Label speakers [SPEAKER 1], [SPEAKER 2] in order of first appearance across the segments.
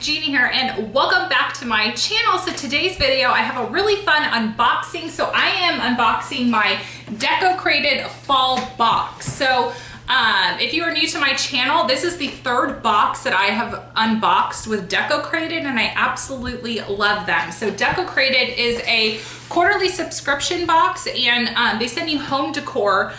[SPEAKER 1] Jeannie here and welcome back to my channel. So today's video, I have a really fun unboxing. So I am unboxing my Decocrated fall box. So if you are new to my channel, this is the third box that I have unboxed with Decocrated and I absolutely love them. So Decocrated is a quarterly subscription box and they send you home decor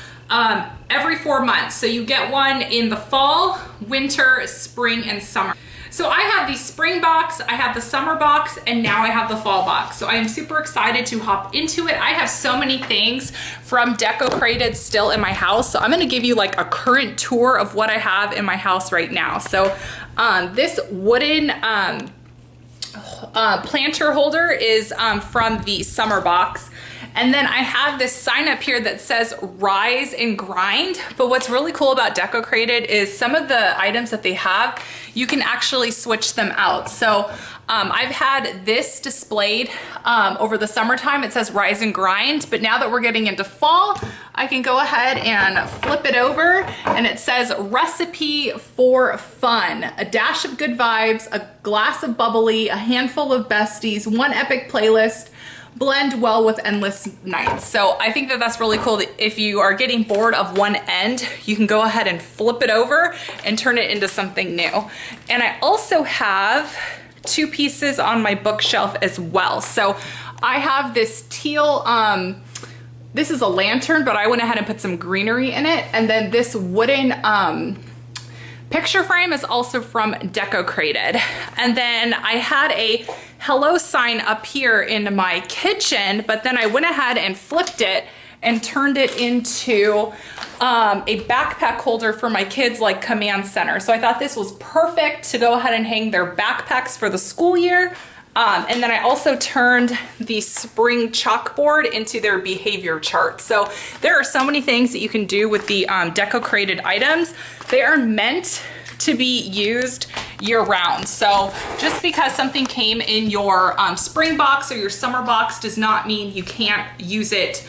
[SPEAKER 1] every 4 months. So you get one in the fall, winter, spring, and summer. So I have the spring box, I have the summer box, and now I have the fall box. So I am super excited to hop into it. I have so many things from Decocrated still in my house. So I'm gonna give you like a current tour of what I have in my house right now. So this wooden planter holder is from the summer box. And then I have this sign up here that says Rise and Grind. But what's really cool about Decocrated is some of the items that they have, you can actually switch them out. So I've had this displayed over the summertime. It says Rise and Grind, but now that we're getting into fall, I can go ahead and flip it over and it says Recipe for Fun. A dash of good vibes, a glass of bubbly, a handful of besties, one epic playlist, blend well with endless nights. So I think that that's really cool that if you are getting bored of one end, you can go ahead and flip it over and turn it into something new. And I also have two pieces on my bookshelf as well. So I have this teal, this is a lantern, but I went ahead and put some greenery in it. And then this wooden picture frame is also from Decocrated. And then I had a hello sign up here in my kitchen, but then I went ahead and flipped it and turned it into a backpack holder for my kids, like command center. So I thought this was perfect to go ahead and hang their backpacks for the school year. And then I also turned the spring chalkboard into their behavior chart. So there are so many things that you can do with the Decocrated items. They are meant to be used year-round. So just because something came in your spring box or your summer box does not mean you can't use it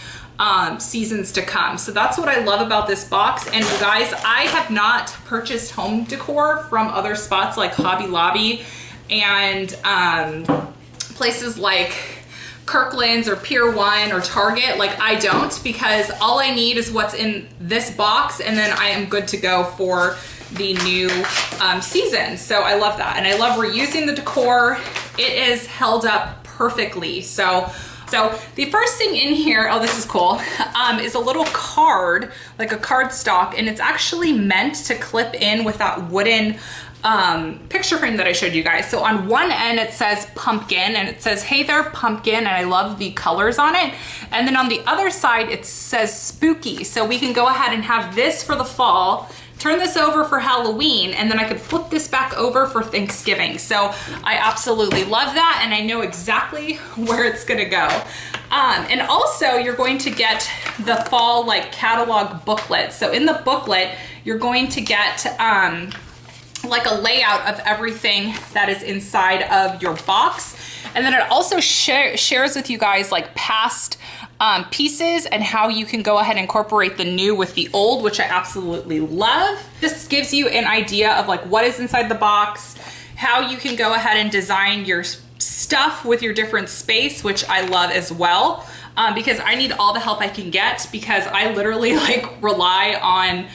[SPEAKER 1] seasons to come. So that's what I love about this box. And you guys, I have not purchased home decor from other spots like Hobby Lobby and places like Kirkland's or Pier 1 or Target. Like I don't, because all I need is what's in this box and then I am good to go for the new season. So I love that. And I love reusing the decor. It is held up perfectly. So the first thing in here, oh, this is cool, is a little card, like a card stock, and it's actually meant to clip in with that wooden picture frame that I showed you guys. So on one end it says pumpkin and it says, hey there pumpkin, and I love the colors on it. And then on the other side it says spooky. So we can go ahead and have this for the fall, turn this over for Halloween, and then I could flip this back over for Thanksgiving. So I absolutely love that, and I know exactly where it's gonna go. And also you're going to get the fall like catalog booklet. So in the booklet, you're going to get like a layout of everything that is inside of your box. And then it also shares with you guys like past pieces and how you can go ahead and incorporate the new with the old, which I absolutely love. This gives you an idea of like what is inside the box, how you can go ahead and design your stuff with your different space, which I love as well, because I need all the help I can get, because I literally like rely on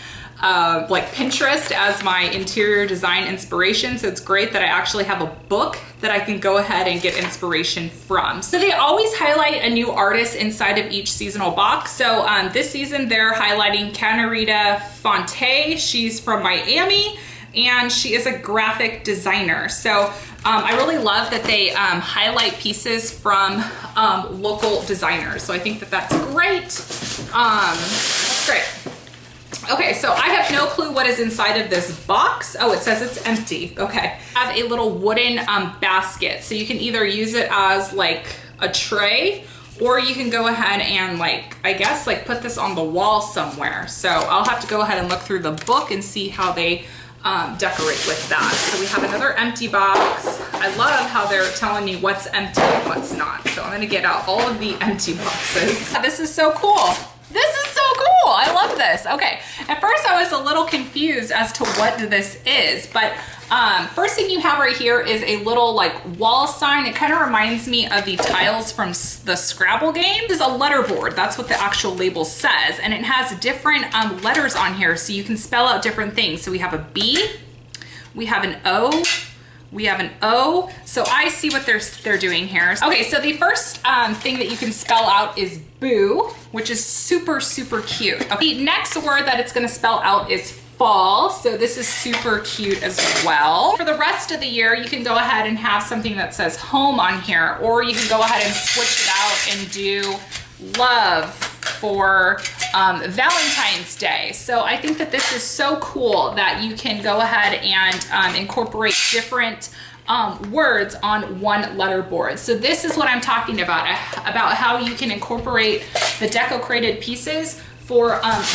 [SPEAKER 1] like Pinterest as my interior design inspiration. So it's great that I actually have a book that I can go ahead and get inspiration from. So they always highlight a new artist inside of each seasonal box. So this season they're highlighting Canarita Fonte. She's from Miami and she is a graphic designer. So I really love that they highlight pieces from local designers. So I think that that's great. That's great. Okay, so I have no clue what is inside of this box. Oh, it says it's empty. Okay. I have a little wooden basket. So you can either use it as like a tray, or you can go ahead and like, I guess like put this on the wall somewhere. So I'll have to go ahead and look through the book and see how they decorate with that. So we have another empty box. I love how they're telling me what's empty and what's not. So I'm gonna get out all of the empty boxes. This is so cool. This is so cool. I love this. Okay, at first I was a little confused as to what this is, but first thing you have right here is a little like wall sign. It kind of reminds me of the tiles from the Scrabble game. This is a letterboard. That's what the actual label says. And it has different letters on here so you can spell out different things. So we have a B, we have an O, we have an O. So I see what they're doing here. Okay, so the first thing that you can spell out is boo, which is super, super cute. Okay, the next word that it's gonna spell out is fall. So this is super cute as well. For the rest of the year, you can go ahead and have something that says home on here, or you can go ahead and switch it out and do love for Valentine's Day. So I think that this is so cool that you can go ahead and incorporate different words on one letter board. So this is what I'm talking about how you can incorporate the Decocrated pieces for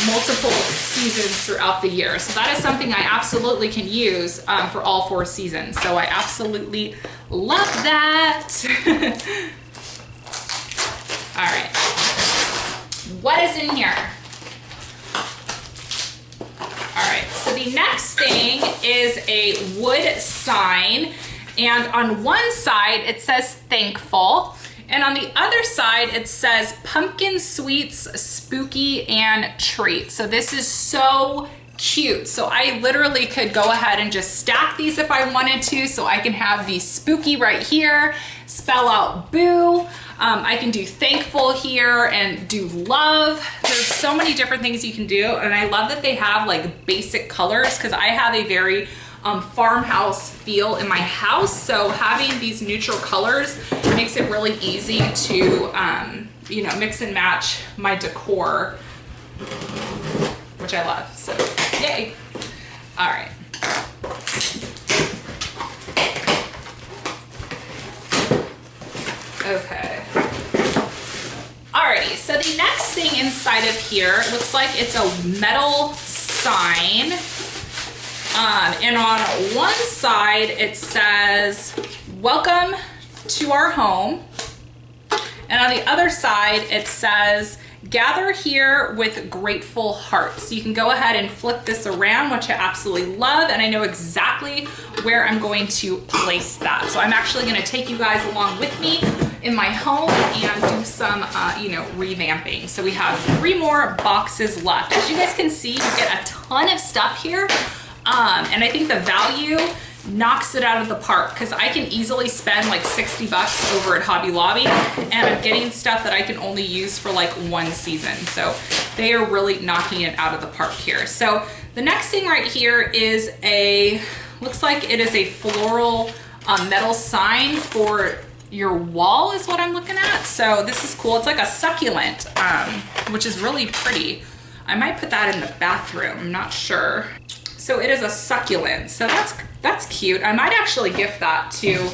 [SPEAKER 1] multiple seasons throughout the year. So that is something I absolutely can use for all 4 seasons. So I absolutely love that. All right, what is in here? All right, so the next thing is a wood sign. And on one side, it says thankful. And on the other side, it says pumpkin sweets, spooky, and treat. So this is so cute. So I literally could go ahead and just stack these if I wanted to. So I can have the spooky right here, spell out boo. I can do thankful here and do love. There's so many different things you can do. And I love that they have like basic colors because I have a very farmhouse feel in my house. So having these neutral colors makes it really easy to, you know, mix and match my decor, which I love. So yay. All right. Okay. Alrighty, so the next thing inside of here looks like it's a metal sign. And on one side it says, welcome to our home. And on the other side it says, gather here with grateful hearts. So you can go ahead and flip this around, which I absolutely love. And I know exactly where I'm going to place that. So I'm actually gonna take you guys along with me in my home and do some, you know, revamping. So we have 3 more boxes left. As you guys can see, you get a ton of stuff here. And I think the value knocks it out of the park because I can easily spend like 60 bucks over at Hobby Lobby and I'm getting stuff that I can only use for like 1 season. So they are really knocking it out of the park here. So the next thing right here is looks like it is a floral metal sign for your wall is what I'm looking at. So this is cool. It's like a succulent, which is really pretty. I might put that in the bathroom, I'm not sure. So it is a succulent, so that's cute. I might actually gift that to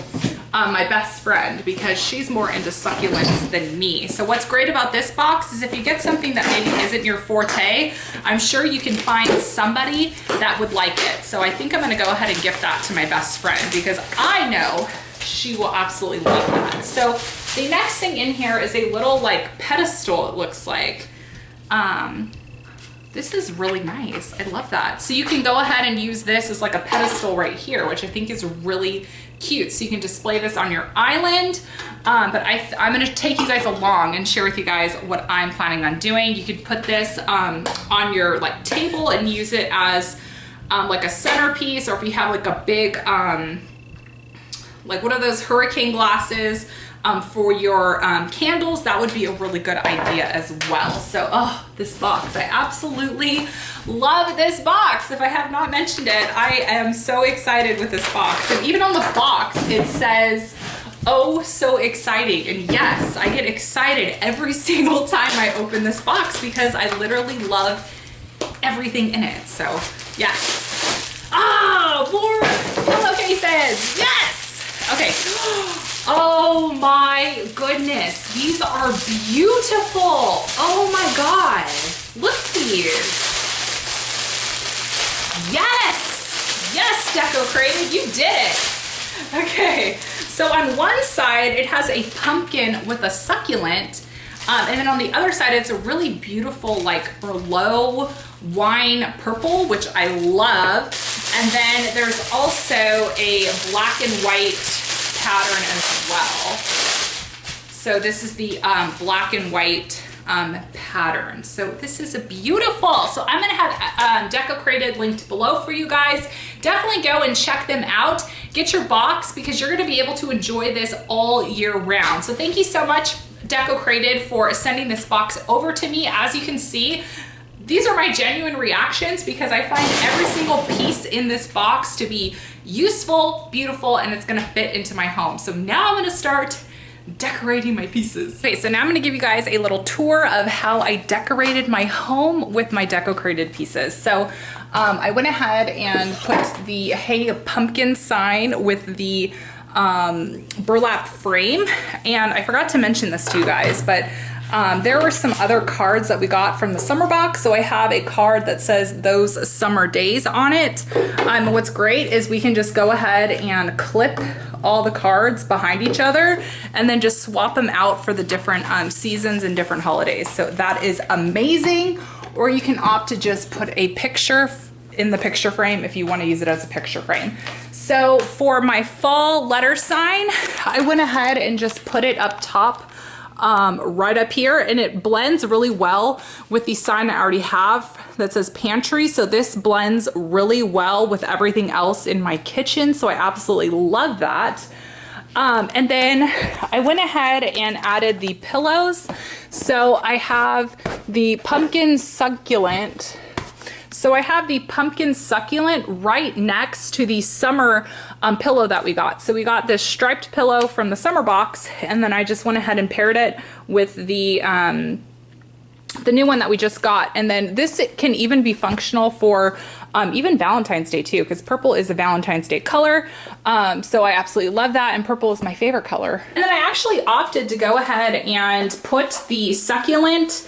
[SPEAKER 1] my best friend because she's more into succulents than me. So what's great about this box is if you get something that maybe isn't your forte, I'm sure you can find somebody that would like it. So I think I'm gonna go ahead and gift that to my best friend because I know she will absolutely like that. So the next thing in here is a little like pedestal, it looks like. This is really nice. I love that. So you can go ahead and use this as like a pedestal right here, which I think is really cute. So you can display this on your island. But I'm gonna take you guys along and share with you guys what I'm planning on doing. You could put this on your like table and use it as like a centerpiece, or if you have like a big, like one of those hurricane glasses, for your candles, that would be a really good idea as well. So, oh, this box, I absolutely love this box. If I have not mentioned it, I am so excited with this box. And even on the box, it says, oh, so exciting. And yes, I get excited every single time I open this box because I literally love everything in it. So, yes. Ah, more pillowcases, yes! Okay. Oh my goodness, these are beautiful. Oh my God, look at these. Yes, yes, Decocrated, you did it. Okay, so on one side, it has a pumpkin with a succulent. And then on the other side, it's a really beautiful like Merlot wine purple, which I love. And then there's also a black and white pattern as well. So this is the black and white pattern. So this is a beautiful. So I'm gonna have Decocrated linked below for you guys. Definitely go and check them out. Get your box because you're gonna be able to enjoy this all year round. So thank you so much, Decocrated, for sending this box over to me. As you can see, these are my genuine reactions because I find every single piece in this box to be useful, beautiful, and it's gonna fit into my home. So now I'm gonna start decorating my pieces. Okay, so now I'm gonna give you guys a little tour of how I decorated my home with my Decocrated pieces. So I went ahead and put the Hey Pumpkin sign with the burlap frame, and I forgot to mention this to you guys, but there were some other cards that we got from the summer box. So I have a card that says those summer days on it. What's great is we can just go ahead and clip all the cards behind each other and then just swap them out for the different seasons and different holidays. So that is amazing. Or you can opt to just put a picture in the picture frame if you want to use it as a picture frame. So for my fall letter sign, I went ahead and just put it up top right up here, and it blends really well with the sign I already have that says pantry. So this blends really well with everything else in my kitchen. So I absolutely love that. And then I went ahead and added the pillows. So I have the pumpkin succulent. So I have the pumpkin succulent right next to the summer pillow that we got. So we got this striped pillow from the summer box, and then I just went ahead and paired it with the new one that we just got. And then this can even be functional for even Valentine's Day too, because purple is a Valentine's Day color. So I absolutely love that, and purple is my favorite color. And then I actually opted to go ahead and put the succulent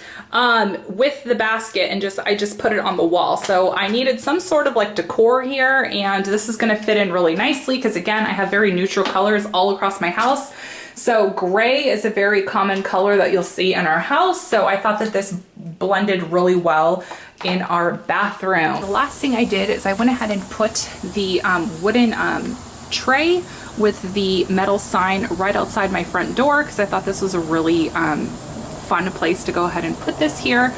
[SPEAKER 1] with the basket, and I just put it on the wall. So I needed some sort of like decor here, and this is gonna fit in really nicely because again, I have very neutral colors all across my house. So gray is a very common color that you'll see in our house. So I thought that this blended really well in our bathroom. The last thing I did is I went ahead and put the wooden tray with the metal sign right outside my front door because I thought this was a really fun place to go ahead and put this here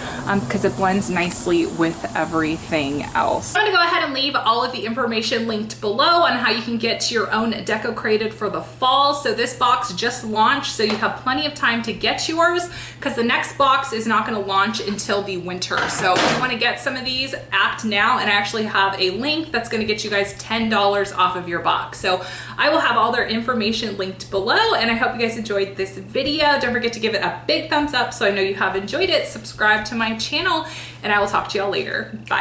[SPEAKER 1] because it blends nicely with everything else. I'm gonna go ahead and leave all of the information linked below on how you can get your own Decocrated for the fall. So this box just launched, so you have plenty of time to get yours because the next box is not gonna launch until the winter. So if you wanna get some of these, act now, and I actually have a link that's gonna get you guys $10 off of your box. So I will have all their information linked below, and I hope you guys enjoyed this video. Don't forget to give it a big thumbs up so I know you have enjoyed it. Subscribe to my channel, and I will talk to y'all later. Bye.